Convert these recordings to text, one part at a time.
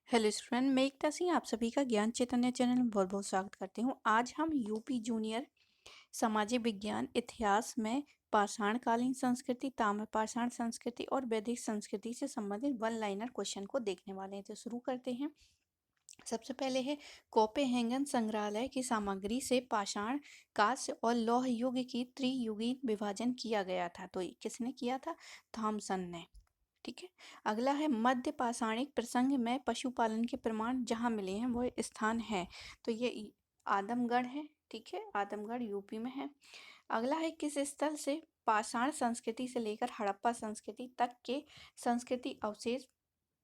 Hello student, मैं एकता सिंह आप सभी का ज्ञान चैतन्य चैनल में बहुत बहुत स्वागत करती हूँ। आज हम यूपी जूनियर सामाजिक विज्ञान इतिहास में पाषाणकालीन संस्कृति, ताम्रपाषाण संस्कृति और वैदिक संस्कृति से संबंधित वन लाइनर क्वेश्चन को देखने वाले हैं। तो शुरू करते हैं। सबसे पहले है कोपेनहेगन संग्रहालय की सामग्री से पाषाण, कांस्य और लौह युग की त्रियुगीन विभाजन किया गया था। तो ये किसने किया था? थॉमसन ने। ठीक है। अगला है मध्य पाषाणिक प्रसंग में पशुपालन के प्रमाण जहाँ मिले हैं वो स्थान है। तो ये आदमगढ़ है। ठीक है, आदमगढ़ यूपी में है। अगला है किस स्थल से पाषाण संस्कृति से लेकर हड़प्पा संस्कृति तक के संस्कृति अवशेष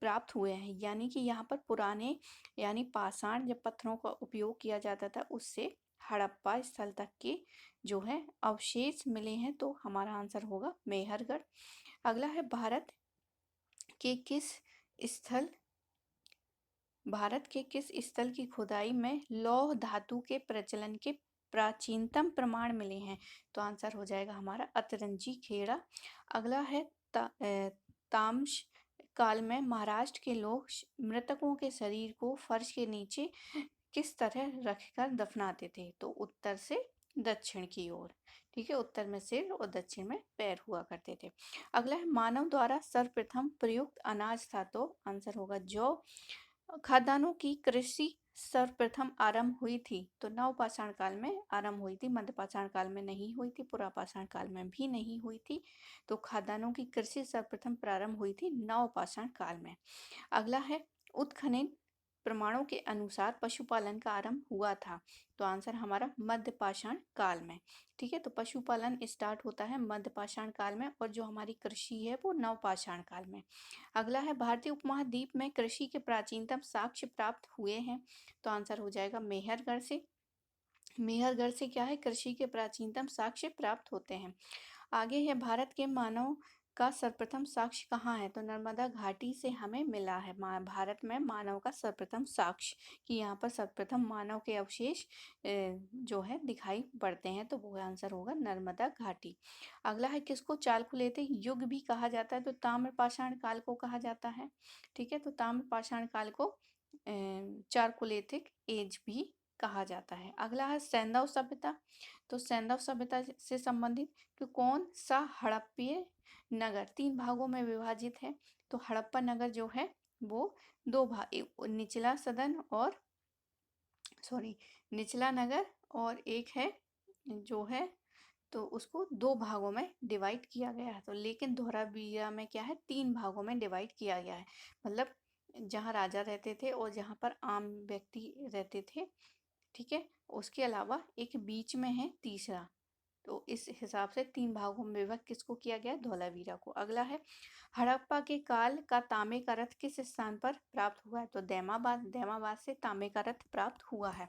प्राप्त हुए हैं। यानी कि यहाँ पर पुराने यानी पाषाण जब पत्थरों का उपयोग किया जाता था उससे हड़प्पा स्थल तक के जो है अवशेष मिले हैं। तो हमारा आंसर होगा मेहरगढ़। अगला है के किस स्थल भारत के किस स्थल की खुदाई में लौह धातु के प्रचलन के प्राचीनतम प्रमाण मिले हैं? तो आंसर हो जाएगा हमारा अतरंजी खेड़ा। अगला है ताम्र काल में महाराष्ट्र के लोग मृतकों के शरीर को फर्श के नीचे किस तरह रखकर दफनाते थे? तो उत्तर से दक्षिण की ओर। ठीक है, उत्तर में सिर और दक्षिण में पैर हुआ करते थे। अगला है मानव द्वारा सर्वप्रथम प्रयुक्त अनाज था। तो आंसर होगा जौ। खाद्यान्नों की कृषि सर्वप्रथम आरंभ हुई थी। तो नवपाषाण काल में आरंभ हुई थी, मध्यपाषाण काल में नहीं हुई थी, पुरापाषाण काल में भी नहीं हुई थी। तो खाद्यान्नों की कृषि सर्वप्रथम प्रारंभ हुई थी नवपाषाण काल में। अगला है उत्खनन प्रमाणों के अनुसार पशुपालन का आरंभ हुआ था। तो आंसर हमारा मध्यपाषाण काल में। ठीक है, तो पशुपालन स्टार्ट होता है मध्यपाषाण काल में और जो हमारी कृषि है वो नवपाषाण काल में। अगला है भारतीय उपमहाद्वीप में कृषि के प्राचीनतम साक्ष्य प्राप्त हुए हैं। तो आंसर हो जाएगा मेहरगढ़ से। मेहरगढ़ से क्या है? कृषि के प्राचीनतम साक्ष्य प्राप्त होते हैं। आगे है भारत के मानव का सर्वप्रथम साक्ष्य कहाँ है? तो नर्मदा घाटी से हमें मिला है भारत में मानव का सर्वप्रथम साक्ष्य कि यहाँ पर सर्वप्रथम मानव के अवशेष जो है दिखाई पड़ते हैं। तो वो आंसर होगा नर्मदा घाटी। अगला है किसको चालकुलेते युग भी कहा जाता है? तो ताम्रपाषाण काल को कहा जाता है। ठीक है, तो ताम्रपाषाण काल को चारकुलेथिक एज भी कहा जाता है। अगला है सैंधव सभ्यता। तो सैंधव सभ्यता से संबंधित कि कौन सा हड़प्पीय नगर तीन भागों में विभाजित है? तो हड़प्पा नगर जो है वो दो भाग, निचला सदन और निचला नगर और एक है जो है तो उसको दो भागों में डिवाइड किया गया है। तो लेकिन धोलावीरा में क्या है? तीन भागों में डिवाइड किया गया है। मतलब जहाँ राजा रहते थे और जहाँ पर आम व्यक्ति रहते थे। ठीक है, उसके अलावा एक बीच में है तीसरा। तो इस हिसाब से तीन भागों में विभक्त किसको किया गया? धोलावीरा को। अगला है हड़प्पा के काल का तांबे का रथ किस स्थान पर प्राप्त हुआ है? तो दैमाबाद। दैमाबाद से तांबे का रथ प्राप्त हुआ है।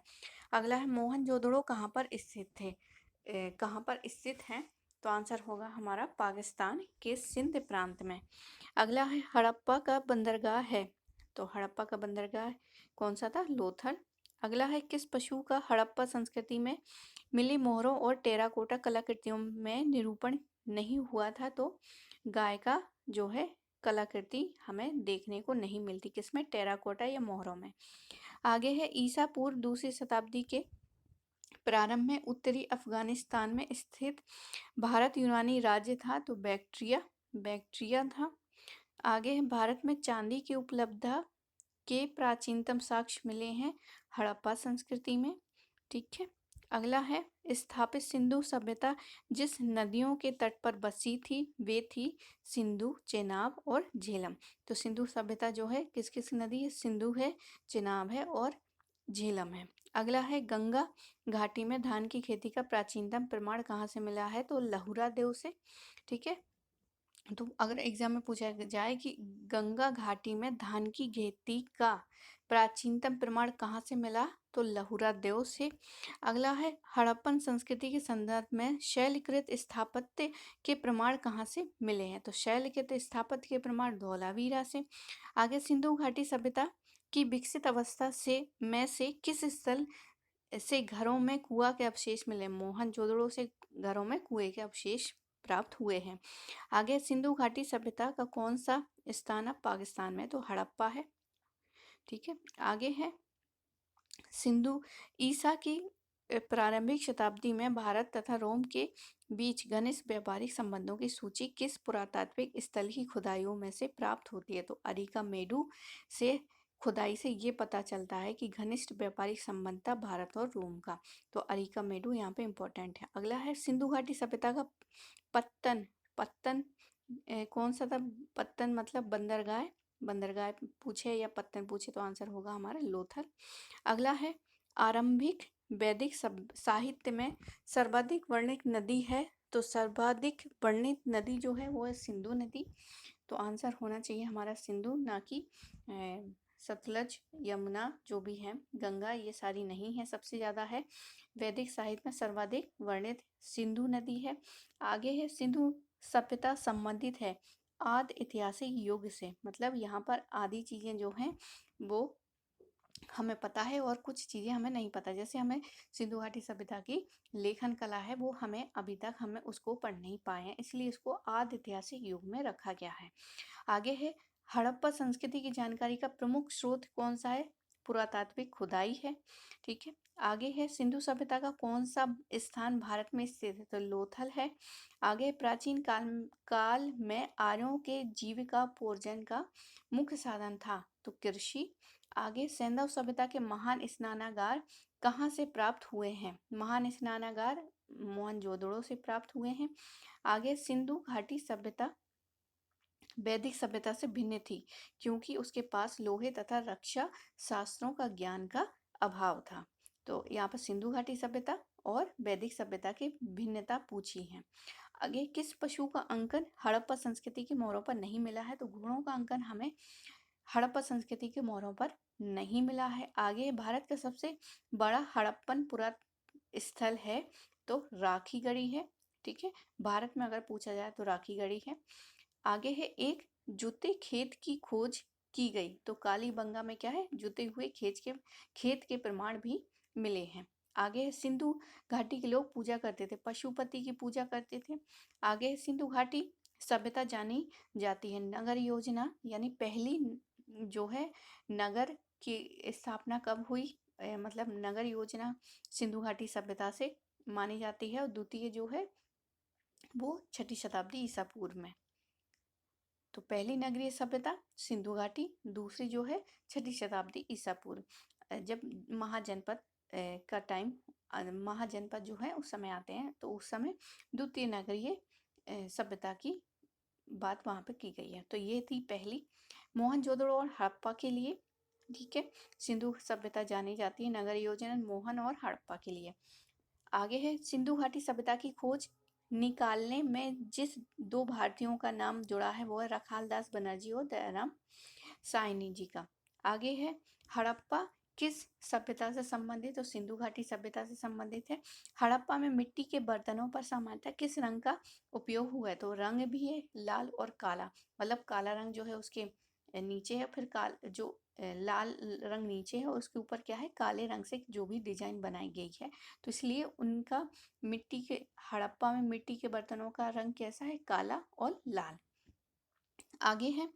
अगला है मोहनजोदड़ो कहाँ पर स्थित थे? कहाँ पर स्थित है? तो आंसर होगा हमारा पाकिस्तान के सिंध प्रांत में। अगला है हड़प्पा का बंदरगाह है। तो हड़प्पा का बंदरगाह कौन सा था? लोथल। अगला है किस पशु का हड़प्पा संस्कृति में मिली मोहरों और टेराकोटा कलाकृतियों में निरूपण नहीं हुआ था? तो गाय का जो है कलाकृति हमें देखने को नहीं मिलती। किसमें? टेराकोटा या मोहरों में। आगे है ईसा पूर्व दूसरी शताब्दी के प्रारंभ में उत्तरी अफगानिस्तान में स्थित भारत यूनानी राज्य था। तो बैक्ट्रिया बैक्ट्रिया था। आगे है भारत में चांदी की उपलब्धता के प्राचीनतम साक्ष्य मिले हैं हड़प्पा संस्कृति में। ठीक है। अगला है स्थापित सिंधु सभ्यता जिस नदियों के तट पर बसी थी वे थी सिंधु, चेनाब और झेलम। तो सिंधु सभ्यता जो है किस किस नदी है? सिंधु है, चेनाब है और झेलम है। अगला है गंगा घाटी में धान की खेती का प्राचीनतम प्रमाण कहाँ से मिला है? तो लहुरा देव से। ठीक है, तो अगर एग्जाम में पूछा जाए कि गंगा घाटी में धान की खेती का प्राचीनतम प्रमाण कहाँ से मिला? तो लहुरा देव से। अगला है हड़प्पन संस्कृति के संदर्भ में शैलकृत स्थापत्य के प्रमाण कहाँ से मिले हैं? तो शैलकृत स्थापत्य के प्रमाण धौलावीरा से। आगे सिंधु घाटी सभ्यता की विकसित अवस्था से किस स्थल से घरों में कुआं के अवशेष मिले? मोहनजोदड़ो से घरों में कुएं के अवशेष प्राप्त हुए हैं। आगे सिंधु घाटी सभ्यता का कौन सा स्थान अब पाकिस्तान में? तो हड़प्पा है। ठीक है। आगे है सिंधु ईसा की प्रारंभिक शताब्दी में भारत तथा रोम के बीच घनिष्ठ व्यापारिक संबंधों की सूची किस पुरातात्विक स्थल की खुदाइयों में से प्राप्त होती है? तो अरिका मेडु से खुदाई से ये पता चलता है कि घनिष्ठ व्यापारिक संबंध था भारत और रोम का। तो अरिका मेडु यहाँ पे इम्पोर्टेंट है। अगला है सिंधु घाटी सभ्यता का पत्तन। पत्तन कौन सा था? पत्तन मतलब बंदरगाह। बंदरगाह पूछे या पत्तन पूछे तो आंसर होगा हमारा लोथल। अगला है आरंभिक वैदिक साहित्य में सर्वाधिक वर्णित नदी है। तो सर्वाधिक वर्णित नदी जो है वो है सिंधु नदी। तो आंसर होना चाहिए हमारा सिंधु, ना कि सतलज, यमुना जो भी है, गंगा, ये सारी नहीं है। सबसे ज़्यादा है वैदिक साहित्य में सर्वाधिक वर्णित सिंधु नदी है। आगे है सिंधु सभ्यता संबंधित है आदि ऐतिहासिक युग से। मतलब यहाँ पर आदि चीज़ें जो हैं वो हमें पता है और कुछ चीज़ें हमें नहीं पता। जैसे हमें सिंधु घाटी सभ्यता की लेखन कला है वो हमें अभी तक हमें उसको पढ़ नहीं पाए हैं, इसलिए इसको आदि ऐतिहासिक युग में रखा गया है। आगे है हड़प्पा संस्कृति की जानकारी का प्रमुख स्रोत कौन सा है? पुरातात्विक खुदाई है। ठीक है। आगे है सिंधु सभ्यता का कौन सा स्थान भारत में स्थित है? तो लोथल है। आगे प्राचीन काल में आर्यों के जीविकोपार्जन का मुख्य साधन था तो कृषि। आगे सैंधव सभ्यता के महान स्नानागार कहाँ से प्राप्त हुए हैं? महान स्नानागार मोहनजोदड़ो से प्राप्त हुए हैं। आगे सिंधु घाटी सभ्यता वैदिक सभ्यता से भिन्न थी क्योंकि उसके पास लोहे तथा रक्षा शास्त्रों का ज्ञान का अभाव था। तो यहाँ पर सिंधु घाटी सभ्यता और वैदिक सभ्यता की भिन्नता पूछी है। आगे किस पशु का अंकन हड़प्पा संस्कृति के मोहरों पर नहीं मिला है? तो घोड़ों का अंकन हमें हड़प्पा संस्कृति के मोहरों पर नहीं मिला है। आगे भारत का सबसे बड़ा हड़प्पन पुरातत्व स्थल है तो राखीगढ़ी है। ठीक है, भारत में अगर पूछा जाए तो राखीगढ़ी है। आगे है एक जुते खेत की खोज की गई तो कालीबंगा में क्या है? जुते हुए खेत के प्रमाण भी मिले हैं। आगे है सिंधु घाटी के लोग पूजा करते थे, पशुपति की पूजा करते थे। आगे है सिंधु घाटी सभ्यता जानी जाती है नगर योजना, यानी पहली जो है नगर की स्थापना कब हुई? मतलब नगर योजना सिंधु घाटी सभ्यता से मानी जाती है और द्वितीय जो है वो 6ठी शताब्दी ईसा पूर्व में। तो पहली नगरीय सभ्यता सिंधु घाटी, दूसरी जो है 6ठी शताब्दी ईसा पूर्व। जब महाजनपद का टाइम, महाजनपद जो है उस समय आते हैं तो उस समय द्वितीय नगरीय सभ्यता की बात वहाँ पे की गई है। तो ये थी पहली। मोहनजोदड़ो और हड़प्पा के लिए, ठीक है, सिंधु सभ्यता जानी जाती है नगर योजना मोहन और हड़प्पा के लिए। आगे है सिंधु घाटी सभ्यता की खोज निकालने में जिस दो भारतीयों का नाम जुड़ा है वो है रखाल दास बनर्जी और दयाराम साहनी जी का। आगे है हड़प्पा किस सभ्यता से संबंधित? तो सिंधु घाटी सभ्यता से संबंधित है। हड़प्पा में मिट्टी के बर्तनों पर सामान्यतः किस रंग का उपयोग हुआ है? तो रंग भी है लाल और काला, मतलब काला रंग जो है उसके नीचे है, फिर जो लाल रंग नीचे है उसके ऊपर क्या है? काले रंग से जो भी डिजाइन बनाई गई है, तो इसलिए उनका मिट्टी के हड़प्पा में मिट्टी के बर्तनों का रंग कैसा है? काला और लाल। आगे है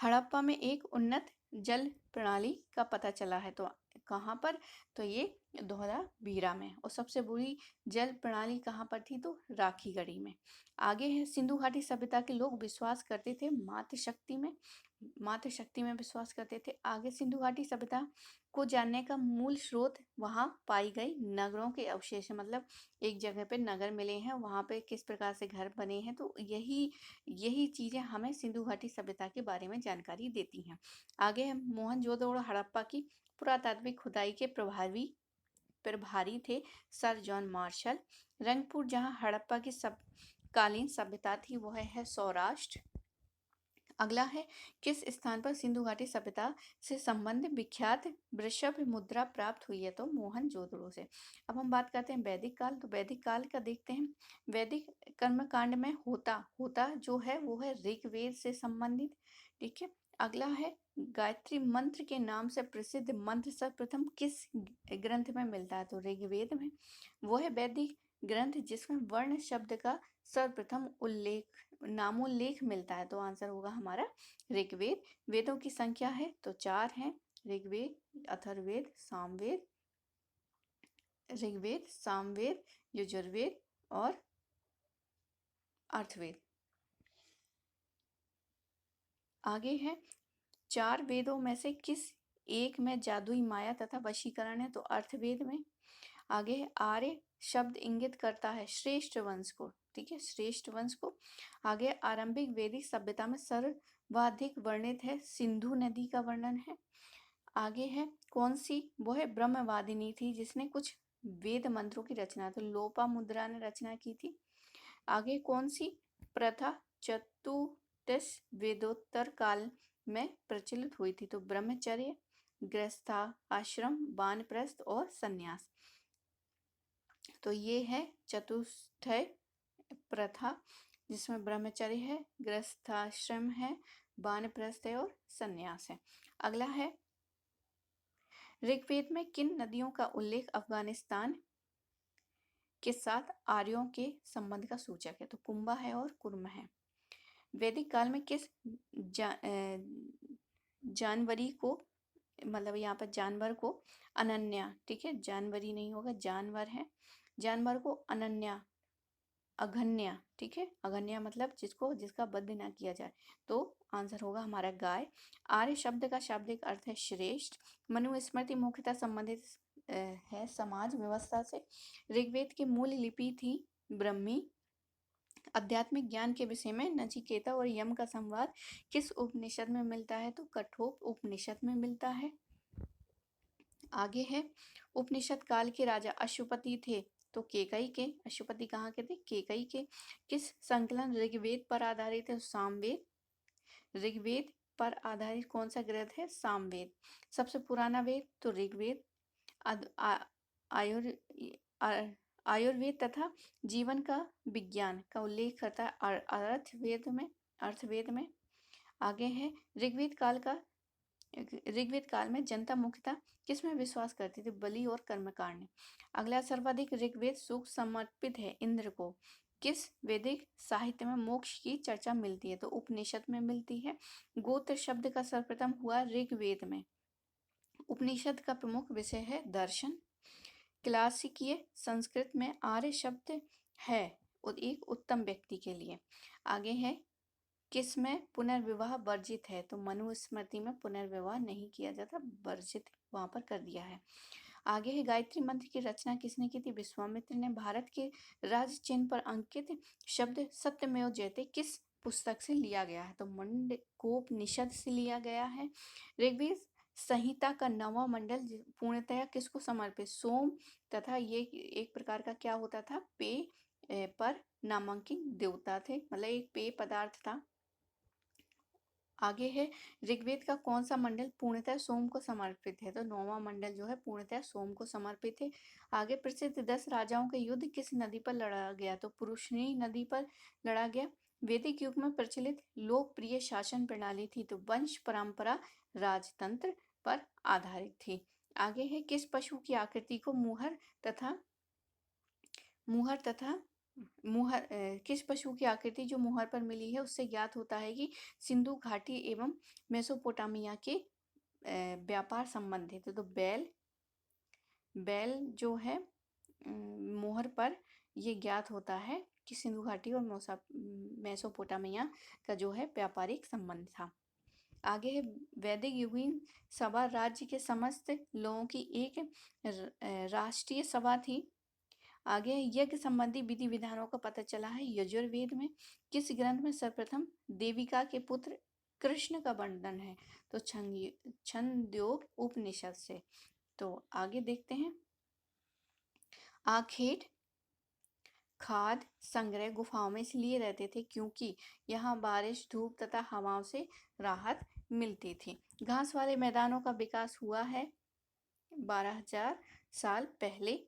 हड़प्पा में एक उन्नत जल प्रणाली का पता चला है तो कहाँ पर? तो ये धौलावीरा में। और सबसे बुरी जल प्रणाली कहाँ पर थी? तो राखीगढ़ी में। आगे है सिंधु घाटी सभ्यता के लोग विश्वास करते थे मातृशक्ति में, मातृशक्ति में विश्वास करते थे। आगे सिंधु घाटी सभ्यता को जानने का मूल स्रोत वहाँ पाई गई नगरों के अवशेष, मतलब एक जगह पे नगर मिले हैं, वहाँ पे किस प्रकार से घर बने हैं, तो यही चीजें हमें सिंधु घाटी सभ्यता के बारे में जानकारी देती हैं। आगे है मोहनजोदड़ो और हड़प्पा की पुरातात्विक खुदाई के प्रभारी थे सर जॉन मार्शल। रंगपुर जहाँ हड़प्पा की कालीन सभ्यता थी वह है सौराष्ट्र। अगला है किस स्थान पर सिंधु घाटी सभ्यता से संबंध विख्यात वृषभ मुद्रा प्राप्त हुई है? तो मोहनजोदड़ो से। अब हम बात करते हैं वैदिक काल। तो वैदिक काल का देखते हैं। वैदिक कर्मकांड में होता जो है वो है ऋग्वेद से संबंधित। ठीक है। अगला है गायत्री मंत्र के नाम से प्रसिद्ध मंत्र सर्वप्रथम किस ग्रंथ में मिलता है? तो ऋग्वेद में। वो है वैदिक ग्रंथ जिसमें वर्ण शब्द का सर्वप्रथम नामोल्लेख मिलता है, तो आंसर होगा हमारा ऋग्वेद। वेदों की संख्या है तो 4 है। ऋग्वेद, अथर्ववेद, सामवेद, ऋग्वेद, सामवेद, यजुर्वेद और अर्थवेद। आगे है, 4 वेदों में से किस एक में जादुई माया तथा वशीकरण है? तो अर्थवेद में। आगे है, आर्य शब्द इंगित करता है श्रेष्ठ वंश को, ठीक है, श्रेष्ठ वंश को। आगे आरंभिक वैदिक सभ्यता में सर्वाधिक वर्णित है सिंधु नदी का वर्णन है। आगे है, कौन सी वह ब्रह्मवादिनी थी जिसने कुछ वेद मंत्रों की रचना, तो लोपामुद्रा ने रचना की थी। आगे कौन सी प्रथा चतुर्दश वेदोत्तर काल में प्रचलित हुई थी? तो ब्रह्मचर्य, गृहस्थाश्रम, वानप्रस्थ और संन्यास। तो ये है चतुष्टय प्रथा, जिसमें ब्रह्मचर्य है, गृहस्थाश्रम है, वानप्रस्थ है और संन्यास है। अगला है, ऋग्वेद में किन नदियों का उल्लेख अफगानिस्तान के साथ आर्यों के संबंध का सूचक है? तो कुंभा है और कुर्म है। वैदिक काल में किस जानवरी को, मतलब यहाँ पर जानवर को अनन्या, ठीक है, जानवरी नहीं होगा, जानवर है, जानवर को अनन्या, अघन्या, ठीक है, अघन्या मतलब जिसका वध ना किया जाए, तो आंसर होगा हमारा गाय। आर्य शब्द का शाब्दिक अर्थ है श्रेष्ठ। मनुस्मृति मुख्यतः संबंधित है समाज व्यवस्था से। ऋग्वेद की मूल लिपि थी ब्रह्मी। आध्यात्मिक ज्ञान के विषय में नचिकेता और यम का संवाद किस उपनिषद में मिलता है? तो कठोप उपनिषद में मिलता है। आगे है, उपनिषद काल के राजा अशुपति थे, तो केकई के। अशुपति कहाँ के थे? केकई के। किस संकलन ऋग्वेद पर आधारित है? सामवेद। ऋग्वेद पर आधारित कौन सा ग्रंथ है? सामवेद। सबसे पुराना वेद? तो ऋग्वेद। आयुर्वेद तथा जीवन का विज्ञान का उल्लेख करता है अर्थवेद में। आगे है, ऋग्वेद काल में जनता मुख्यतः किस में विश्वास करती थी? बलि और कर्मकांड। अगला, सर्वाधिक ऋग्वेद सूक्त समर्पित है इंद्र को। किस वैदिक साहित्य में मोक्ष की चर्चा मिलती है? तो उपनिषद में मिलती है। गोत्र शब्द का सर्वप्रथम हुआ ऋग्वेद में। उपनिषद का प्रमुख विषय है दर्शन। क्लासिकीय संस्कृत में आर्य शब्द है और एक उत्तम व्यक्ति के लिए। आगे है, किसमें पुनर्विवाह वर्जित है? तो मनुस्मृति में पुनर्विवाह नहीं किया जाता, वर्जित वहां पर कर दिया है। आगे है, गायत्री मंत्र की रचना किसने की थी? विश्वामित्र ने। भारत के राज चिन्ह पर अंकित शब्द सत्यमेव जयते किस पुस्तक से लिया गया है? तो मुंडकोपनिषद से लिया गया है। ऋग्वेद संहिता का 9वां मंडल पूर्णतया किसको समर्पित? सोम तथा ये एक प्रकार का क्या होता था? पेय पर नामांकित देवता थे, मतलब एक पेय पदार्थ था। आगे है, ऋग्वेद का कौन सा मंडल पूर्णतः सोम को समर्पित है? तो 9वां मंडल जो है पूर्णतः सोम को समर्पित है। आगे, प्रसिद्ध 10 राजाओं का युद्ध किस नदी पर लड़ा गया? तो पुरुषनी नदी पर लड़ा गया। वैदिक युग में प्रचलित लोकप्रिय शासन प्रणाली थी? तो वंश परंपरा राजतंत्र पर आधारित थी। आगे है, किस पशु की आकृति को किस पशु की आकृति जो मुहर पर मिली है उससे ज्ञात होता है कि सिंधु घाटी एवं मेसोपोटामिया के व्यापार संबंधित है? तो बैल जो है मुहर पर, ये ज्ञात होता है कि सिंधु घाटी और मेसोपोटामिया का जो है व्यापारिक संबंध था। आगे है, वैदिक युगीन सभा राज्य के समस्त लोगों की एक राष्ट्रीय सभा थी। आगे, यज्ञ संबंधी विधि विधानों का पता चला है यजुर्वेद में। किस ग्रंथ में सर्वप्रथम देविका के पुत्र कृष्ण का वर्णन है? तो छंदोग उपनिषद से। तो आगे देखते हैं, आखेट खाद संग्रह गुफाओं में इसलिए रहते थे क्योंकि यहाँ बारिश, धूप तथा हवाओं से राहत मिलती थी। घास वाले मैदानों का विकास हुआ है 12,000 साल पहले।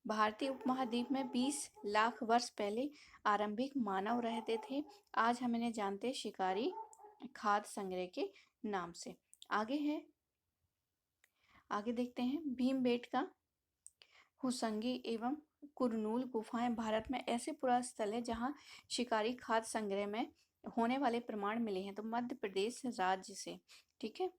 भारतीय उपमहाद्वीप में 20 लाख वर्ष पहले आरंभिक मानव रहते थे। आज हम इन्हें जानते हैं शिकारी खाद्य संग्रह के नाम से। आगे देखते हैं, भीमबेटका, हुसंगी एवं कुरनूल गुफाएं भारत में ऐसे पुरातन स्थल है जहां शिकारी खाद्य संग्रह में होने वाले प्रमाण मिले हैं। तो मध्य प्रदेश राज्य से, ठीक है।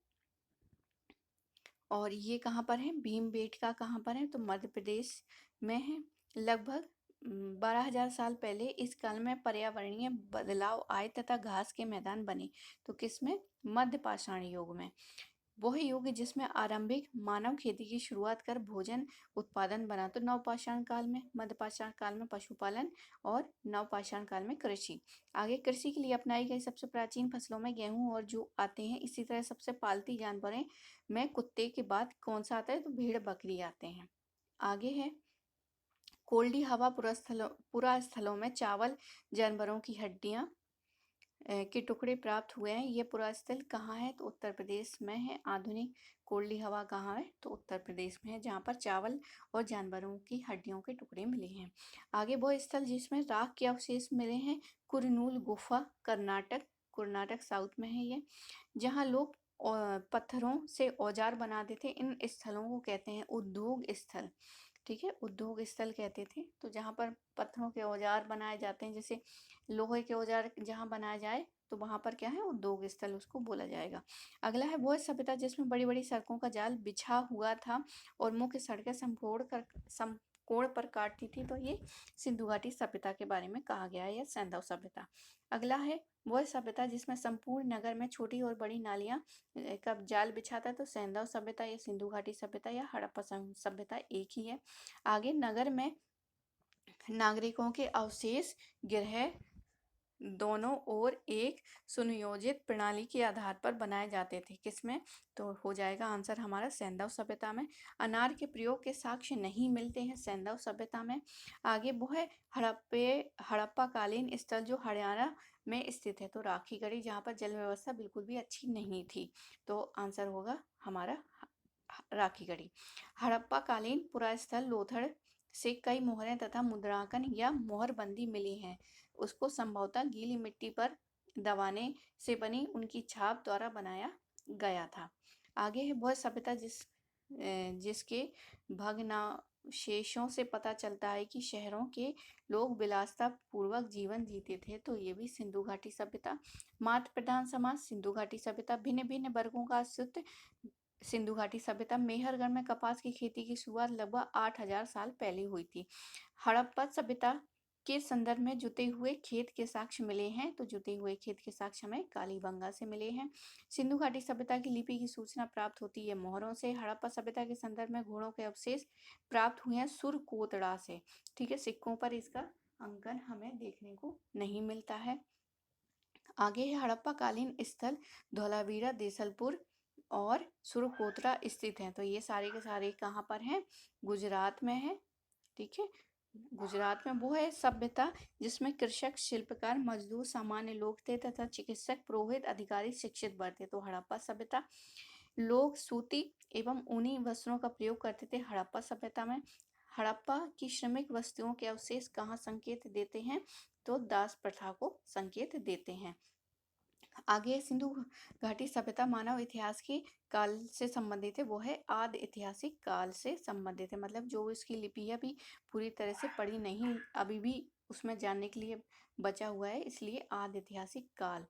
और ये कहाँ पर है, भीमबेटका कहाँ पर है, तो मध्य प्रदेश में है। लगभग 12,000 साल पहले इस काल में पर्यावरणीय बदलाव आए तथा घास के मैदान बने। तो किसमें, मध्य पाषाण युग में। वह युग जिसमें आरंभिक मानव खेती की शुरुआत कर भोजन उत्पादन बना। तो नवपाषाण काल में, मध्यपाषाण काल में पशुपालन और नवपाषाण काल में कृषि। आगे कृषि के लिए अपनाई गई सबसे प्राचीन फसलों में गेहूं और जौ आते हैं। इसी तरह सबसे पालती जानवरें में कुत्ते के बाद कौन सा आता है, तो भेड़ बकरी आते हैं। आगे है कोल्डी हवा पुरा स्थलों में चावल जानवरों की हड्डियां के टुकड़े प्राप्त हुए हैं। ये पुरास्थल कहाँ है, तो उत्तर प्रदेश में है। आधुनिक कोल्डी हवा कहाँ है, तो उत्तर प्रदेश में है, जहाँ पर चावल और जानवरों की हड्डियों के टुकड़े मिले हैं। आगे वो स्थल जिसमें राख के अवशेष मिले हैं, कुरनूल गुफा, कर्नाटक साउथ में है ये, जहाँ लोग पत्थरों से औजार बनाते थे। इन स्थलों को कहते हैं उद्योग स्थल। ठीक है, उद्योग स्थल कहते थे। तो जहाँ पर पत्थरों के औजार बनाए जाते हैं, जैसे लोहे के औजार जहाँ बनाया जाए, तो वहां पर क्या है, उद्योग स्थल उसको बोला जाएगा। अगला है वह सभ्यता जिसमें बड़ी बड़ी सड़कों का जाल बिछा हुआ था और मुख्य सड़कें समकोण पर काटती थी। तो ये सिंधु घाटी सभ्यता के बारे में कहा गया है, या सैंधव सभ्यता। अगला है वह सभ्यता जिसमें संपूर्ण नगर में छोटी और बड़ी नालियां का जाल बिछा था। तो सैंधव सभ्यता या सिंधु घाटी सभ्यता या हड़प्पा सभ्यता एक ही है। आगे नगर में नागरिकों के अवशेष गृह दोनों ओर एक सुनियोजित प्रणाली के आधार पर बनाए जाते थे। किसमें, तो हो जाएगा आंसर हमारा सैंधव सभ्यता में। अनार के प्रयोग के साक्ष्य नहीं मिलते हैं सैंधव सभ्यता में। आगे वो है हड़प्पा कालीन स्थल जो हरियाणा में स्थित है। तो राखीगढ़ी, जहाँ पर जल व्यवस्था बिल्कुल भी अच्छी नहीं थी। तो आंसर होगा हमारा राखीगढ़ी। हड़प्पा कालीन पुरास्थल लोथड़ से कई मोहरें तथा मुद्रांकन या मोहरबंदी मिली हैं। उसको संभवतः गीली मिट्टी पर दबाने से बनी उनकी छाप द्वारा बनाया गया था। आगे है वह सभ्यता जिसके भग्नावशेषों से पता चलता है कि शहरों के लोग विलासता पूर्वक जीवन जीते थे। तो ये भी सिंधु घाटी सभ्यता। मातृ प्रधान समाज सिंधु घाटी सभ्यता। भिन्न भिन्न वर्गों का अस्तित्व सिंधु घाटी सभ्यता। मेहरगढ़ में कपास की खेती की शुरुआत लगभग 8,000 साल पहले हुई थी। हड़प्पा सभ्यता के संदर्भ में जुते हुए खेत के साक्ष्य मिले हैं। तो जुते हुए खेत के साक्ष्य हमें कालीबंगा से मिले हैं। सिंधु घाटी सभ्यता की लिपि की सूचना प्राप्त होती है मोहरों से। हड़प्पा सभ्यता के संदर्भ में घोड़ों के अवशेष प्राप्त हुए हैं सुरकोतड़ा से। ठीक है, सिक्कों पर इसका अंकन हमें देखने को नहीं मिलता है। आगे है हड़प्पा कालीन स्थल धौलावीरा, देसलपुर और सुरकोतरा स्थित हैं। तो ये सारे के सारे कहाँ पर हैं, गुजरात में है। ठीक है, गुजरात में वो है सभ्यता जिसमें कृषक, शिल्पकार, मजदूर, सामान्य लोग थे तथा चिकित्सक, पुरोहित, अधिकारी, शिक्षित वर्ग थे। तो हड़प्पा सभ्यता। लोग सूती एवं ऊनी वस्त्रों का प्रयोग करते थे हड़प्पा सभ्यता में। हड़प्पा की श्रमिक वस्तुओं के अवशेष कहाँ संकेत देते हैं, तो दास प्रथा को संकेत देते हैं। आगे सिंधु घाटी सभ्यता मानव इतिहास के काल से संबंधित है। वो है आदि ऐतिहासिक काल से संबंधित है। मतलब जो इसकी लिपि है अभी पूरी तरह से पढ़ी नहीं, अभी भी उसमें जानने के लिए बचा हुआ है, इसलिए आदि ऐतिहासिक काल।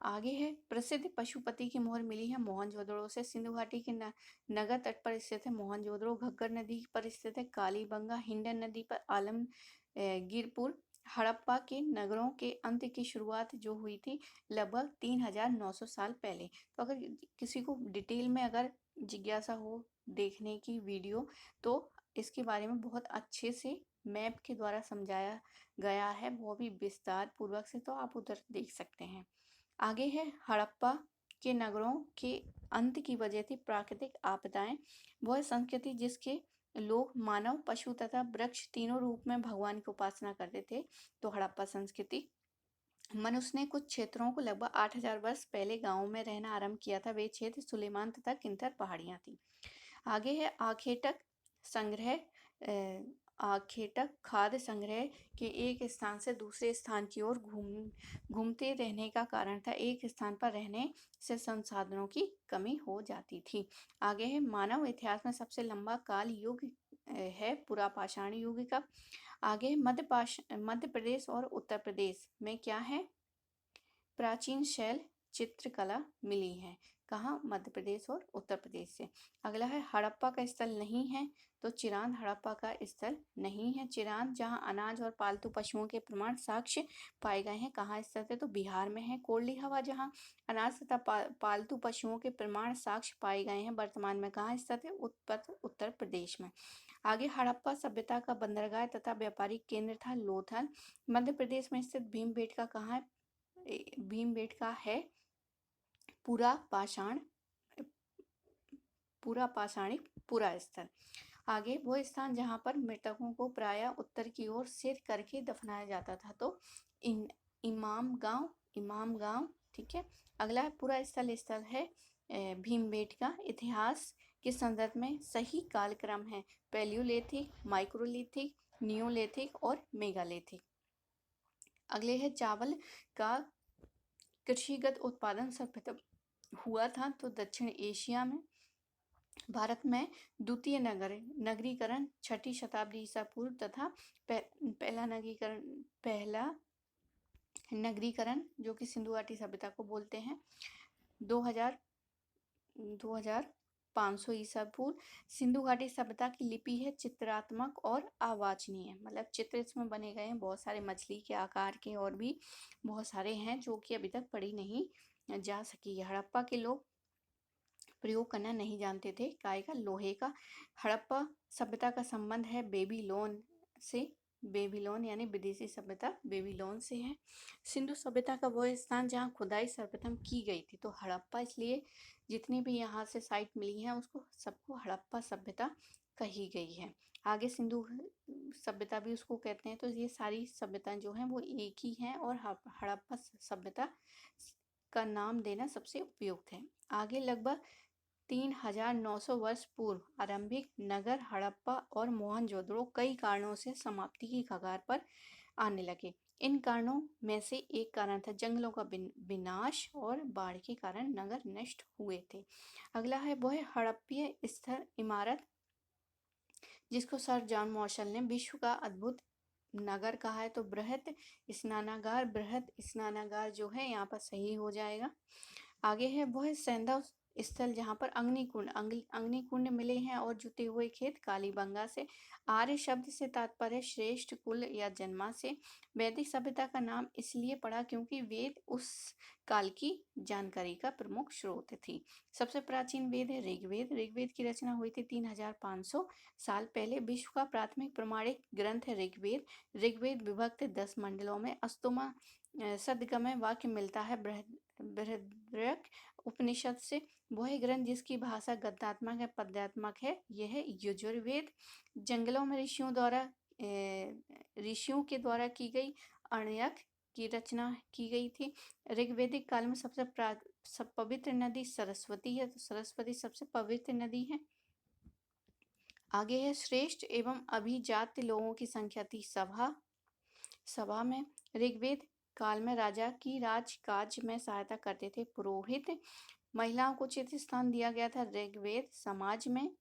आगे है प्रसिद्ध पशुपति की मोहर मिली है मोहनजोदड़ो से। सिंधु घाटी के नगर तट पर स्थित है मोहनजोदड़ो। घग्गर नदी पर स्थित है कालीबंगा। हिंडन नदी पर आलमगीरपुर। हड़प्पा के नगरों के अंत की शुरुआत जो हुई थी लगभग 3,900 साल पहले। तो अगर किसी को डिटेल में अगर जिज्ञासा हो देखने की वीडियो, तो इसके बारे में बहुत अच्छे से मैप के द्वारा समझाया गया है, वो भी विस्तार पूर्वक से। तो आप उधर देख सकते हैं। आगे है हड़प्पा के नगरों के अंत की वजह थी प्राकृतिक आपदाएं। वह संस्कृति जिसके लोग मानव, पशु तथा वृक्ष तीनों रूप में भगवान की उपासना करते थे। तो हड़प्पा संस्कृति। मनुष्य ने कुछ क्षेत्रों को लगभग 8,000 वर्ष पहले गांवों में रहना आरंभ किया था। वे क्षेत्र सुलेमान तथा किंथर पहाड़ियां थी। आगे है आखेटक संग्रह। आखेटक खाद्य संग्रह के एक स्थान से दूसरे स्थान की ओर घूमते रहने का कारण था। एक स्थान पर रहने से संसाधनों की कमी हो जाती थी। आगे है मानव इतिहास में सबसे लंबा काल युग है पुरापाषाण युग का। आगे मध्य प्रदेश और उत्तर प्रदेश में क्या है, प्राचीन शैल चित्रकला मिली है। कहाँ, मध्य प्रदेश और उत्तर प्रदेश से। अगला है हड़प्पा का स्थल नहीं है, तो चिरांद हड़प्पा का स्थल नहीं है। चिरांद जहाँ अनाज और पालतू पशुओं के प्रमाण साक्ष्य पाए गए हैं, कहाँ स्थित है, तो बिहार में है। कोल्डी हवा जहाँ अनाज तथा पालतू पशुओं के प्रमाण साक्ष्य पाए गए हैं, वर्तमान में कहाँ स्थित है, उत्तर प्रदेश में। आगे हड़प्पा सभ्यता का बंदरगाह तथा व्यापारिक केंद्र था लोथल। मध्य प्रदेश में स्थित भीमबेटका कहाँ है, भीमबेटका है पूरा पाषाणिक पुरा स्थल। आगे वो स्थान जहाँ पर मृतकों को प्रायः उत्तर की ओर सिर करके दफनाया जाता था, तो इमाम गांव। ठीक है। अगला है पूरा स्थल है भीमबेटका। इतिहास के संदर्भ में सही कालक्रम है पैलियोलिथिक, माइक्रोलिथिक, नियोलिथिक और मेगालिथिक। अगले है चावल का कृषिगत उत्पादन सर्वप्रथम हुआ था, तो दक्षिण एशिया में। भारत में द्वितीय नगरीकरण 6ठी शताब्दी ईसा पूर्व तथा पहला नगरीकरण जो कि सिंधु घाटी सभ्यता को बोलते हैं 2500 ईसा पूर्व। सिंधु घाटी सभ्यता की लिपि है चित्रात्मक और अवाचनीय, मतलब चित्र इसमें बने गए हैं बहुत सारे मछली के आकार के, और भी बहुत सारे हैं जो कि अभी तक पढ़ी नहीं जा सकी है। हड़प्पा के लोग प्रयोग करना नहीं जानते थे काय का, लोहे का। हड़प्पा सभ्यता का संबंध है बेबीलोन से। बेबीलोन यानी विदेशी सभ्यता बेबीलोन से है। सिंधु सभ्यता का वो स्थान जहाँ खुदाई सर्वप्रथम की गई थी, तो हड़प्पा, इसलिए जितनी भी यहाँ से साइट मिली है उसको सबको हड़प्पा सभ्यता कही गई है। आगे सिंधु सभ्यता भी उसको कहते हैं, तो ये सारी सभ्यताएं जो हैं वो एक ही हैं, और हड़प्पा सभ्यता का नाम देना सबसे उपयुक्त है। आगे लगभग 3900 वर्ष पूर्व आरंभिक नगर हड़प्पा और मोहनजोदड़ो कई कारणों से समाप्ति की कगार पर आने लगे। इन कारणों में से एक कारण था जंगलों का विनाश और बाढ़ के कारण नगर नष्ट हुए थे। अगला है वो है हड़प्पीय स्थिर इमारत, जिसको सर जॉन मार्शल ने विश्व का अद्भुत नगर कहा है, तो बृहत स्नानागार जो है यहाँ पर सही हो जाएगा। आगे है वो है सैंधव स्थल, जहाँ पर अग्निकुंड मिले हैं, और जुते हुए खेत कालीबंगा से। आर्य शब्द से तात्पर्य श्रेष्ठ कुल या जन्मा से। वैदिक सभ्यता का नाम इसलिए पड़ा क्योंकि वेद उस काल की जानकारी का प्रमुख स्रोत थी। सबसे प्राचीन वेद है ऋग्वेद। ऋग्वेद की रचना हुई थी 3500 साल पहले। विश्व का प्राथमिक प्रमाणिक ग्रंथ है ऋग्वेद। ऋग्वेद विभक्त 10 मंडलों में। अस्तोमा सदगमय वाक्य मिलता है बृहद्रक उपनिषद से। वह ग्रंथ जिसकी भाषा गद्यात्मक है, पद्यात्मक है, यह है यजुर्वेद। जंगलों में ऋषियों के द्वारा की गई अण्यक की रचना की गई थी। ऋग्वैदिक काल में सबसे पवित्र नदी सरस्वती है, तो सरस्वती सबसे पवित्र नदी है। आगे है श्रेष्ठ एवं अभिजात लोगों की संख्या थी सभा में। ऋग्वेद काल में राजा की राजकाज में सहायता करते थे पुरोहित। महिलाओं को उचित स्थान दिया गया था ऋग्वेद समाज में।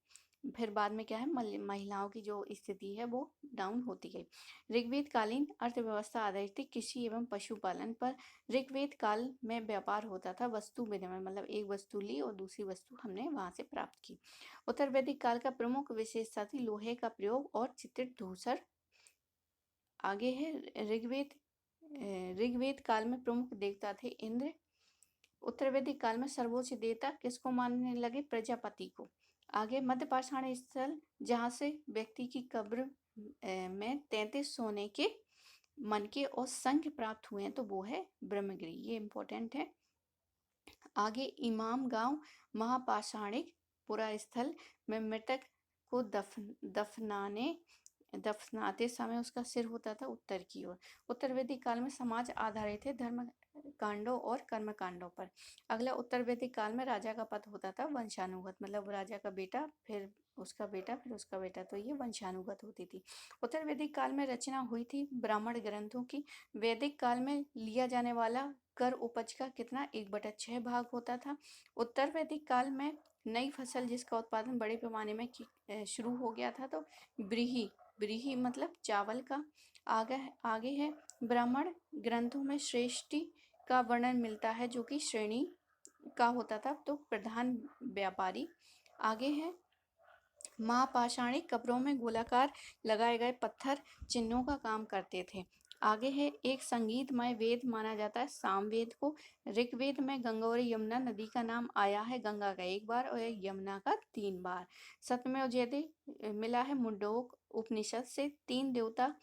फिर बाद में क्या है, महिलाओं की जो स्थिति है वो डाउन होती गई। ऋग्वेद कालीन अर्थव्यवस्था आधारित थी कृषि एवं पशुपालन पर। ऋग्वेद काल में व्यापार होता था वस्तु विनिमय, मतलब एक वस्तु ली और दूसरी वस्तु हमने वहां से प्राप्त की। उत्तर वैदिक काल का प्रमुख विशेषता थी लोहे का प्रयोग और चित्रित धूसर। आगे है ऋग्वेद काल में प्रमुख देवता थे इंद्र। उत्तर वैदिक काल में सर्वोच्च देवता किसको मानने लगे, प्रजापति को। आगे मध्य पाषाण स्थल, जहाँ से व्यक्ति की कब्र में 33 सोने के मनके और शंख प्राप्त हुए हैं, तो वो है ब्रह्मगिरी, ये इंपॉर्टेंट है। आगे इमाम गांव महापाषाणिक पुरा स्थल में मृतक को दफनाते समय उसका सिर होता था उत्तर की ओर। उत्तर वैदिक काल में समाज आधारित है धर्म कांडों और कर्म कांडों पर। अगला उत्तर वैदिक काल में राजा का पद होता था वंशानुगत, मतलब राजा का बेटा फिर उसका बेटा फिर उसका बेटा, तो ये वंशानुगत होती थी। उत्तर वैदिक काल में रचना हुई थी ब्राह्मण ग्रंथों की। वैदिक काल में लिया जाने वाला कर उपज का कितना 1/6 भाग होता था। उत्तर वैदिक काल में नई फसल जिसका उत्पादन बड़े पैमाने में शुरू हो गया था, तो ब्रीही मतलब चावल का। आगे है ब्राह्मण ग्रंथों में श्रेष्ठी का वर्णन मिलता है जो कि श्रेणी का होता था, तो प्रधान व्यापारी। आगे है महापाषाणिक कब्रों में गोलाकार लगाए गए पत्थर चिन्हों का काम करते थे। आगे है एक संगीतमय वेद माना जाता है सामवेद को। ऋग्वेद में गंगा और यमुना नदी का नाम आया है, गंगा का 1 बार और यमुना का 3 बार। सत्यमेव जयते मिला है मुंडोक उपनिषद से। 3 देवता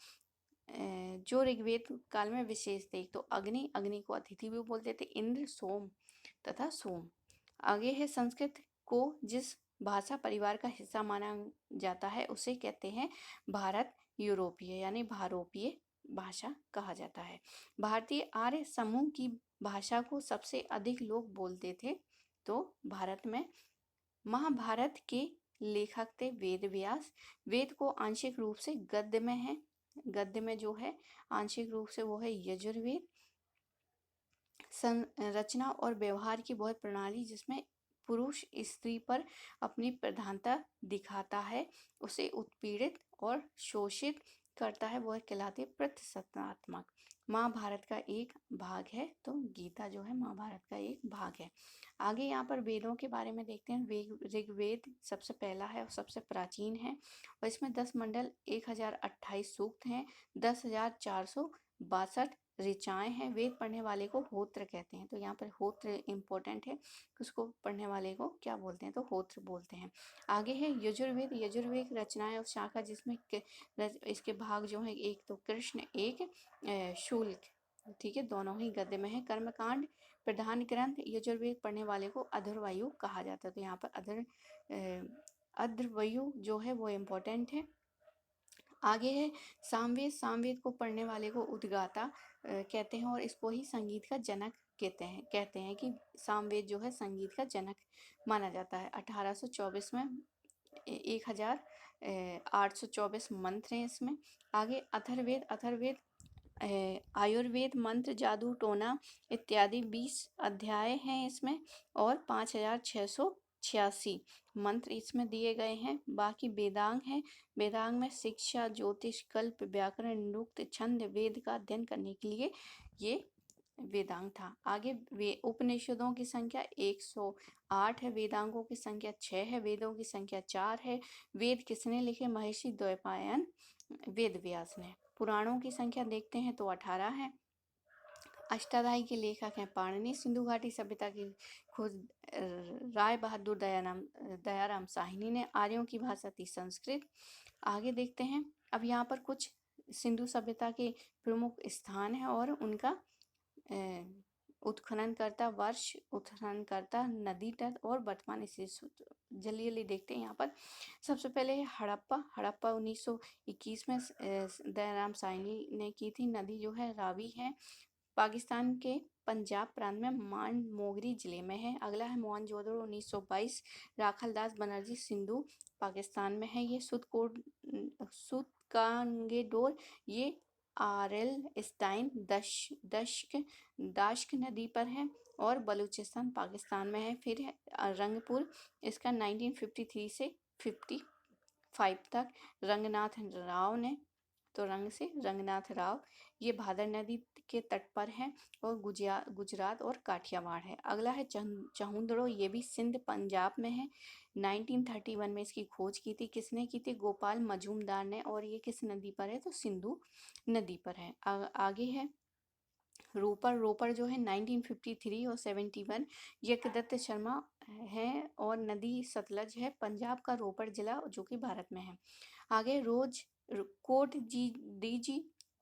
जो ऋग्वेद काल में विशेष थे, तो अग्नि, अग्नि को अतिथि भी बोलते थे, इंद्र, सोम तथा सोम। आगे है संस्कृत को जिस भाषा परिवार का हिस्सा माना जाता है उसे कहते हैं भारत यूरोपीय यानी भारोपीय भाषा कहा जाता है। भारतीय आर्य समूह की भाषा को सबसे अधिक लोग बोलते थे, तो भारत में महाभारत के लेखक थे वेद व्यास। वेद को आंशिक रूप से गद्य में है, गद्य में जो है आंशिक रूप से वो है यजुर्वेद। संरचना और व्यवहार की बहुत प्रणाली जिसमें पुरुष स्त्री पर अपनी प्रधानता दिखाता है, उसे उत्पीड़ित और शोषित करता है, वह कहलाती प्रतिशतात्मक। महाभारत का एक भाग है, तो गीता जो है महाभारत का एक भाग है। आगे यहाँ पर वेदों के बारे में देखते हैं। ऋग्वेद सबसे पहला है और सबसे प्राचीन है और इसमें 10 मंडल 1028 सूक्त हैं, 10,462 ऋचाएं हैं। वेद पढ़ने वाले को होत्र कहते हैं, तो यहाँ पर होत्र इम्पोर्टेंट है, उसको पढ़ने वाले को क्या बोलते हैं, तो होत्र बोलते हैं। आगे है यजुर्वेद। यजुर्वेद रचनाएं और शाखा जिसमें इसके भाग जो हैं, एक तो कृष्ण, एक शुल्क, ठीक है, दोनों ही गद्य में है। कर्मकांड प्रधान ग्रंथ। यजुर्वेद पढ़ने वाले को अधर्वायु कहा जाता है, तो यहाँ पर अधर्वयु जो है वो इम्पोर्टेंट है। आगे है सामवेद। सामवेद को पढ़ने वाले को उद्गाता कहते हैं और इसको ही संगीत का जनक कहते हैं कि सामवेद जो है संगीत का जनक माना जाता है। 1824 में 1824 मंत्र हैं इसमें। आगे अथर्ववेद। अथर्ववेद आयुर्वेद, मंत्र, जादू टोना इत्यादि 20 अध्याय हैं इसमें और 5686 मंत्र इसमें दिए गए हैं। बाकी वेदांग है। वेदांग में शिक्षा, ज्योतिष, कल्प, व्याकरण, निरुक्त, छंद, वेद का अध्ययन करने के लिए ये वेदांग था। आगे उपनिषदों की संख्या 108 है, वेदांगों की संख्या 6 है, वेदों की संख्या 4 है। वेद किसने लिखे? महर्षि द्वैपायन वेद व्यास ने। पुराणों की संख्या देखते हैं तो 18 है। अष्टाध्यायी के लेखक हैं पाणिनि। सिंधु घाटी सभ्यता की खोज राय बहादुर दयाराम साहनी ने। आर्यों की भाषा थी संस्कृत। आगे देखते हैं अब यहाँ पर कुछ सिंधु सभ्यता के प्रमुख स्थान है और उनका उत्खननकर्ता वर्ष, उत्खननकर्ता, नदी तट और वर्तमान स्थिति जल्दी देखते हैं। यहाँ पर सबसे पहले है हड़प्पा। हड़प्पा 1921 में दयाराम साहनी ने की थी। नदी जो है रावी है, पाकिस्तान के पंजाब प्रांत में मानमोगरी जिले में है। अगला है मोहनजोदड़ो 1922, राखलदास बनर्जी सिंधु पाकिस्तान में है। ये सुतकांगेडोर ये आरएल स्टाइन दाश्क नदी पर है और बलूचिस्तान पाकिस्तान में है। फिर है रंगपुर, इसका 1953 से 55 तक रंगनाथ राव ने, तो रंग से रंगनाथ राव, ये भादर नदी के तट पर है और गुजरात और काठियावाड़ है। अगला है चहुंदड़ो, ये भी सिंध पंजाब में है। 1931 में इसकी खोज की थी। किसने की थी? गोपाल मजूमदार ने। और ये किस नदी पर है? तो सिंधु नदी पर है। आगे है रोपर। रोपर जो है 1953 और 71 यज्ञदत्त शर्मा है और नदी सतलज है। पंजाब का रोपर जिला जो कि भारत में है। आगे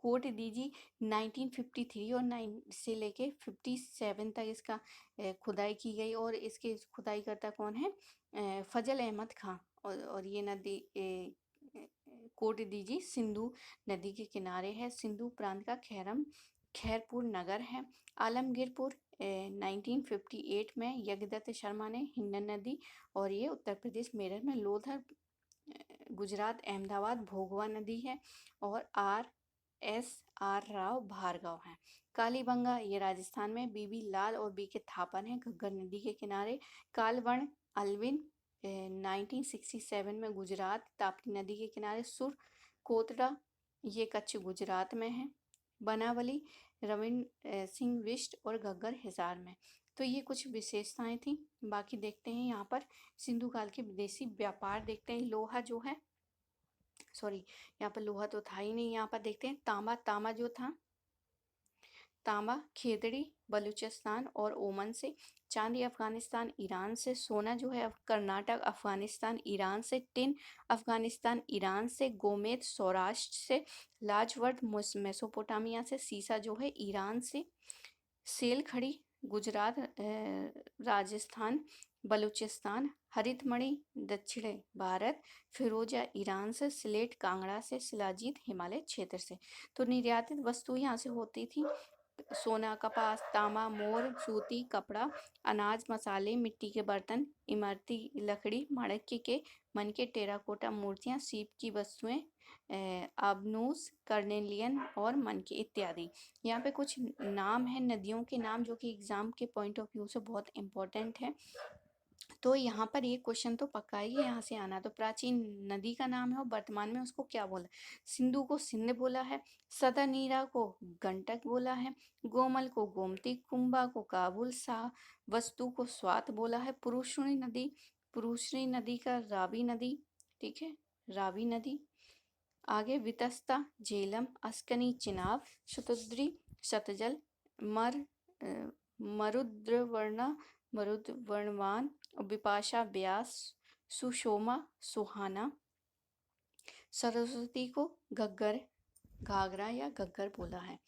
कोट डीजी 1953 और 9 से लेके 57 तक इसका खुदाई की गई और इसके खुदाई करता कौन है? फजल अहमद खां। और ये नदी कोट डीजी सिंधु नदी के किनारे है। सिंधु प्रांत का खैरपुर नगर है। आलमगीरपुर 1958 में यज्ञदत्त शर्मा ने हिंडन नदी, और ये उत्तर प्रदेश मेरठ में। लोधर गुजरात अहमदाबाद भोगवा नदी है और RSR राव भार्गव है। कालीबंगा ये राजस्थान में। बीबी लाल और BK थापन है घग्गर नदी के किनारे। कालवण अल्विन 1967 में गुजरात ताप्ती नदी के किनारे। सुर कोतड़ा ये कच्छ गुजरात में है। बनावली रविंद्र सिंह बिष्ट और घग्गर हिसार में। तो ये कुछ विशेषताएं थी। बाकी देखते हैं यहाँ पर सिंधु काल के विदेशी व्यापार देखते हैं। लोहा जो है, सॉरी यहाँ पर लोहा तो था ही नहीं। यहाँ पर देखते हैं तांबा। तांबा जो था, तांबा खेतड़ी बलूचिस्तान और ओमान से, चांदी अफगानिस्तान ईरान से, सोना जो है कर्नाटक अफगानिस्तान ईरान से, टिन अफगानिस्तान ईरान से, गोमेद सौराष्ट्र से, लाजवर्द मेसोपोटामिया से, सीसा जो है ईरान से, सेल खड़ी गुजरात राजस्थान बलूचिस्तान, हरितमणि दक्षिण भारत, फिरोजा ईरान से, सिलेट कांगड़ा से, शिलाजीत हिमालय क्षेत्र से। तो निर्यातित वस्तु यहाँ से होती थी सोना, कपास, तांबा, मोर, सूती कपड़ा, अनाज, मसाले, मिट्टी के बर्तन, इमारती लकड़ी, माणिक्य के मनके, टेराकोटा मूर्तियां, सीप की वस्तुएं, आबनूस, कर्नेलियन और मनके इत्यादि। यहाँ पे कुछ नाम है नदियों के नाम जो कि एग्जाम के पॉइंट ऑफ व्यू से बहुत इंपॉर्टेंट है। तो यहाँ पर ये क्वेश्चन तो पक्का ही यहाँ से आना। तो प्राचीन नदी का नाम है और वर्तमान में उसको क्या बोला। सिंधु को सिंध बोला है, सतनीरा को गंडक बोला है, गोमल को गोमती, कुंभा को काबुल, सा वस्तु को स्वात बोला है, पुरुषनी नदी का रावी नदी, ठीक है, रावी नदी। आगे वितस्ता झेलम, अस्कनी चिनाब, शतुद्री शतजल, मरुद्रवर्णा मरुद्वर्णवान, विपाशा व्यास, सुषोमा सुहाना, सरस्वती को घग्गर घाघरा या घग्गर बोला है।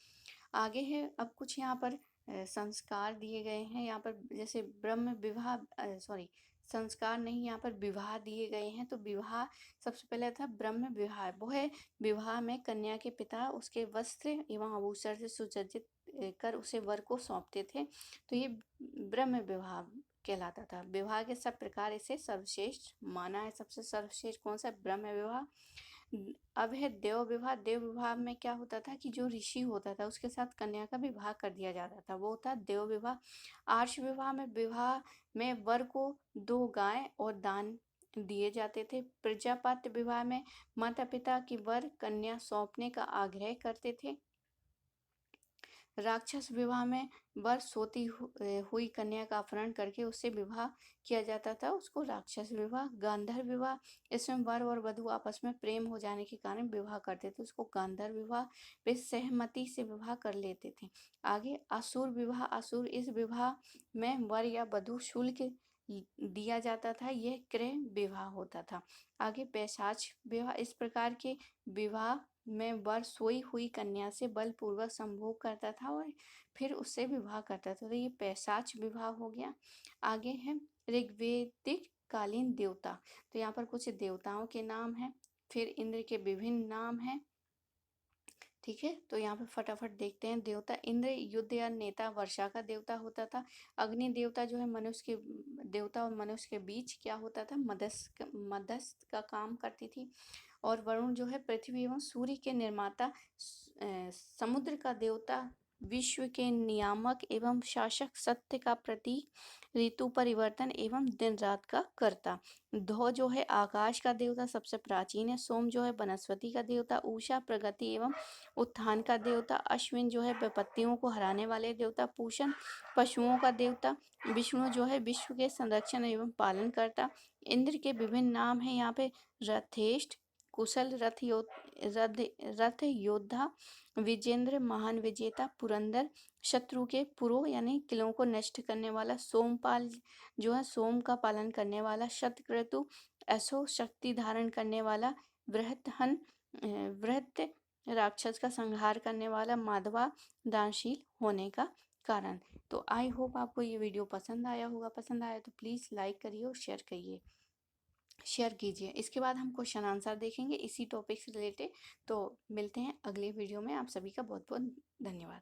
आगे है अब कुछ यहाँ पर संस्कार दिए गए हैं। यहाँ पर जैसे ब्रह्म विवाह, सॉरी संस्कार नहीं, यहाँ पर विवाह दिए गए हैं। तो विवाह सबसे पहले था ब्रह्म विवाह। वो है विवाह में कन्या के पिता उसके वस्त्र एवं आभूषण से सुसज्जित कर उसे वर को सौंपते थे। तो ये ब्रह्म विवाह कहलाता था। विवाह के सब प्रकार इसे सर्वश्रेष्ठ माना है। सबसे सर्वश्रेष्ठ कौन सा? ब्रह्म विवाह। अब है देव विवाह। देव विवाह में क्या होता था कि जो ऋषि होता था उसके साथ कन्या का विवाह कर दिया जाता था, वो होता देव विवाह। आर्ष विवाह में विवाह में वर को 2 गाय और दान दिए जाते थे। प्रजापत्य विवाह में माता पिता की वर कन्या सौंपने का आग्रह करते थे। राक्षस विवाह में वर सोती हुई कन्या का अपहरण करके उससे विवाह किया जाता था, उसको राक्षस विवाह। गांधर्व विवाह, इसमें वर और वधू आपस में प्रेम हो जाने के कारण विवाह करते थे, उसको गांधर्व विवाह। वे सहमति से विवाह कर लेते थे। आगे असुर विवाह। असुर इस विवाह में वर या वधू शुल्क दिया जाता था, यह क्रय विवाह होता था। आगे पैशाच विवाह। इस प्रकार के विवाह में वर सोई हुई कन्या से बलपूर्वक संभोग करता था और फिर उससे विवाह करता था। तो ये पैशाच विवाह हो गया। आगे है ऋग्वेदिक कालीन देवता। तो यहाँ पर कुछ देवताओं के नाम हैं, फिर इंद्र के विभिन्न नाम हैं, ठीक है। तो यहाँ पे फटाफट देखते हैं। देवता इंद्र युद्ध या नेता वर्षा का देवता होता था। अग्नि देवता जो है मनुष्य के देवता और मनुष्य के बीच क्या होता था, मध्यस्थ का काम करती थी। और वरुण जो है पृथ्वी एवं सूर्य के निर्माता, समुद्र का देवता, विश्व के नियामक एवं शासक, सत्य का प्रतीक, ऋतु परिवर्तन एवं दिन रात का कर्ता। धौ जो है आकाश का देवता, सबसे प्राचीन है। सोम जो है वनस्पति का देवता, उषा प्रगति एवं उत्थान का देवता, अश्विन जो है विपत्तियों को हराने वाले देवता, पूषण पशुओं का देवता, विष्णु जो है विश्व के संरक्षण एवं पालन करता। इंद्र के विभिन्न नाम है यहाँ पे, रथेष्ट, कुशल, रथ योद्धा, विजेंद्र, महान विजेता, पुरंदर, शत्रु के पुरो यानी किलों को नष्ट करने वाला, सोमपाल जो है सोम का पालन करने वाला, शतक्रतु ऐसो शक्ति धारण करने वाला, वृहतहन वृहत राक्षस का संहार करने वाला, माधवा दानशील होने का कारण। तो आई होप आपको ये वीडियो पसंद आया होगा। पसंद आया तो प्लीज़ लाइक करिए और शेयर कीजिए। इसके बाद हम क्वेश्चन आंसर देखेंगे इसी टॉपिक से रिलेटेड। तो मिलते हैं अगले वीडियो में। आप सभी का बहुत बहुत धन्यवाद।